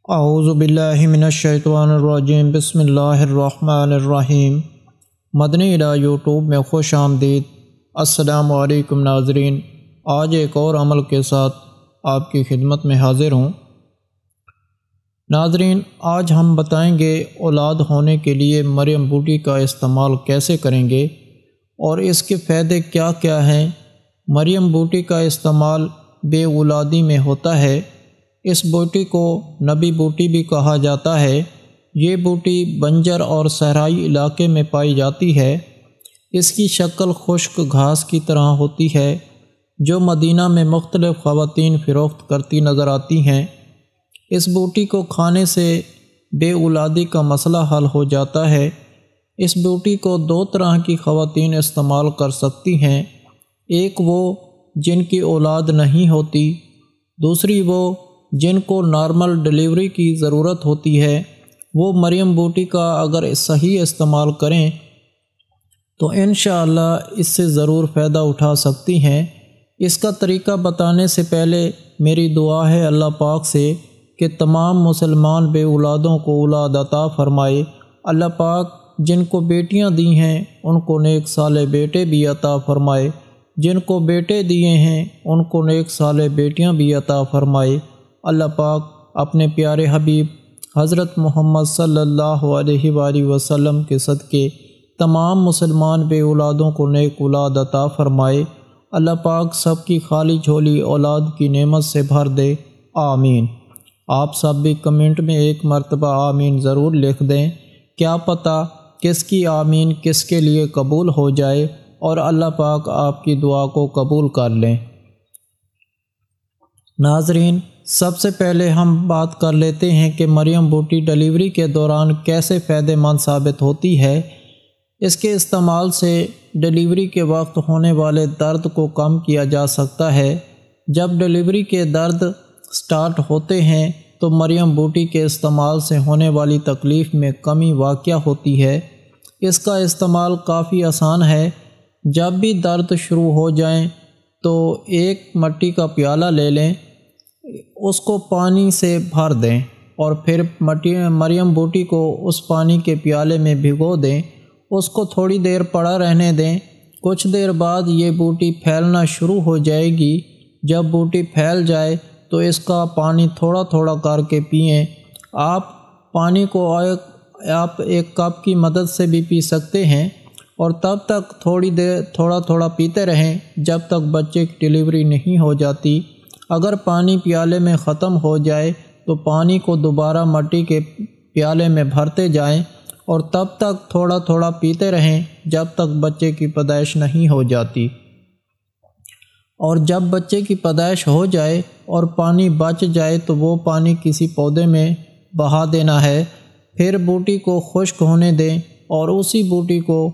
اعوذ باللہ من الشیطان الرجیم، بسم اللہ الرحمن الرحیم۔ مدنی الہ یوٹیوب میں خوش آمدید۔ السلام علیکم ناظرین، آج ایک اور عمل کے ساتھ آپ کی خدمت میں حاضر ہوں۔ ناظرین، آج ہم بتائیں گے اولاد ہونے کے لیے مریم بوٹی کا استعمال کیسے کریں گے اور اس کے فائدے کیا کیا ہیں۔ مریم بوٹی کا استعمال بے اولادی میں ہوتا ہے۔ اس بوٹی کو نبی بوٹی بھی کہا جاتا ہے۔ یہ بوٹی بنجر اور صحرائی علاقے میں پائی جاتی ہے۔ اس کی شکل خشک گھاس کی طرح ہوتی ہے جو مدینہ میں مختلف خواتین فروخت کرتی نظر آتی ہیں۔ اس بوٹی کو کھانے سے بے اولادی کا مسئلہ حل ہو جاتا ہے۔ اس بوٹی کو دو طرح کی خواتین استعمال کر سکتی ہیں، ایک وہ جن کی اولاد نہیں ہوتی، دوسری وہ جن کو نارمل ڈیلیوری کی ضرورت ہوتی ہے۔ وہ مریم بوٹی کا اگر صحیح استعمال کریں تو انشاءاللہ اس سے ضرور فائدہ اٹھا سکتی ہیں۔ اس کا طریقہ بتانے سے پہلے میری دعا ہے اللہ پاک سے کہ تمام مسلمان بے اولادوں کو اولاد عطا فرمائے۔ اللہ پاک جن کو بیٹیاں دی ہیں ان کو نیک صالح بیٹے بھی عطا فرمائے، جن کو بیٹے دیے ہیں ان کو نیک صالح بیٹیاں بھی عطا فرمائے۔ اللہ پاک اپنے پیارے حبیب حضرت محمد صلی اللہ علیہ وآلہ وسلم کے صدقے تمام مسلمان بے اولادوں کو نیک اولاد عطا فرمائے۔ اللہ پاک سب کی خالی جھولی اولاد کی نعمت سے بھر دے، آمین۔ آپ سب بھی کمنٹ میں ایک مرتبہ آمین ضرور لکھ دیں، کیا پتہ کس کی آمین کس کے لیے قبول ہو جائے اور اللہ پاک آپ کی دعا کو قبول کر لیں۔ ناظرین، سب سے پہلے ہم بات کر لیتے ہیں کہ مریم بوٹی ڈیلیوری کے دوران کیسے فائدہ مند ثابت ہوتی ہے۔ اس کے استعمال سے ڈیلیوری کے وقت ہونے والے درد کو کم کیا جا سکتا ہے۔ جب ڈیلیوری کے درد سٹارٹ ہوتے ہیں تو مریم بوٹی کے استعمال سے ہونے والی تکلیف میں کمی واقع ہوتی ہے۔ اس کا استعمال کافی آسان ہے۔ جب بھی درد شروع ہو جائیں تو ایک مٹی کا پیالہ لے لیں، اس کو پانی سے بھر دیں اور پھر مریم بوٹی کو اس پانی کے پیالے میں بھگو دیں۔ اس کو تھوڑی دیر پڑا رہنے دیں۔ کچھ دیر بعد یہ بوٹی پھیلنا شروع ہو جائے گی۔ جب بوٹی پھیل جائے تو اس کا پانی تھوڑا تھوڑا کر کے پئیں۔ آپ پانی کو آپ ایک کپ کی مدد سے بھی پی سکتے ہیں اور تب تک تھوڑا تھوڑا پیتے رہیں جب تک بچے کی ڈیلیوری نہیں ہو جاتی۔ اگر پانی پیالے میں ختم ہو جائے تو پانی کو دوبارہ مٹی کے پیالے میں بھرتے جائیں اور تب تک تھوڑا تھوڑا پیتے رہیں جب تک بچے کی پیدائش نہیں ہو جاتی۔ اور جب بچے کی پیدائش ہو جائے اور پانی بچ جائے تو وہ پانی کسی پودے میں بہا دینا ہے۔ پھر بوٹی کو خشک ہونے دیں اور اسی بوٹی کو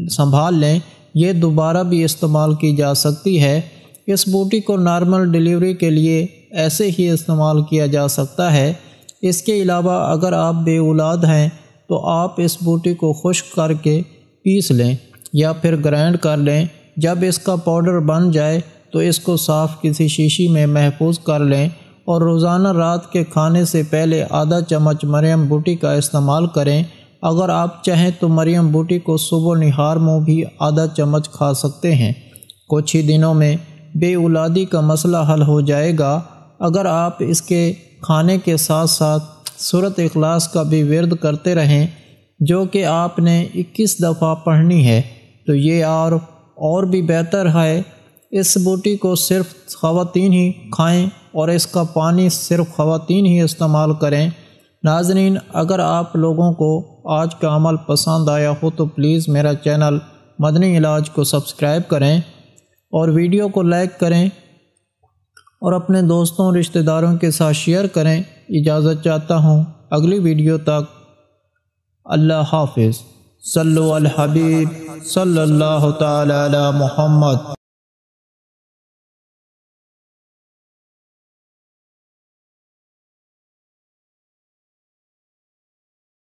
سنبھال لیں۔ یہ دوبارہ بھی استعمال کی جا سکتی ہے۔ اس بوٹی کو نارمل ڈیلیوری کے لیے ایسے ہی استعمال کیا جا سکتا ہے۔ اس کے علاوہ اگر آپ بے اولاد ہیں تو آپ اس بوٹی کو خشک کر کے پیس لیں یا پھر گرائنڈ کر لیں۔ جب اس کا پاؤڈر بن جائے تو اس کو صاف کسی شیشی میں محفوظ کر لیں اور روزانہ رات کے کھانے سے پہلے آدھا چمچ مریم بوٹی کا استعمال کریں۔ اگر آپ چاہیں تو مریم بوٹی کو صبح و نہار میں بھی آدھا چمچ کھا سکتے ہیں۔ کچھ ہی دنوں میں بے اولادی کا مسئلہ حل ہو جائے گا۔ اگر آپ اس کے کھانے کے ساتھ ساتھ سورۃ اخلاص کا بھی ورد کرتے رہیں جو کہ آپ نے 21 دفعہ پڑھنی ہے تو یہ اور بھی بہتر ہے۔ اس بوٹی کو صرف خواتین ہی کھائیں اور اس کا پانی صرف خواتین ہی استعمال کریں۔ ناظرین، اگر آپ لوگوں کو آج کا عمل پسند آیا ہو تو پلیز میرا چینل مدنی علاج کو سبسکرائب کریں اور ویڈیو کو لائک کریں اور اپنے دوستوں رشتہ داروں کے ساتھ شیئر کریں۔ اجازت چاہتا ہوں، اگلی ویڈیو تک اللہ حافظ۔ صلو علی الحبیب صلی اللہ تعالی علی محمد۔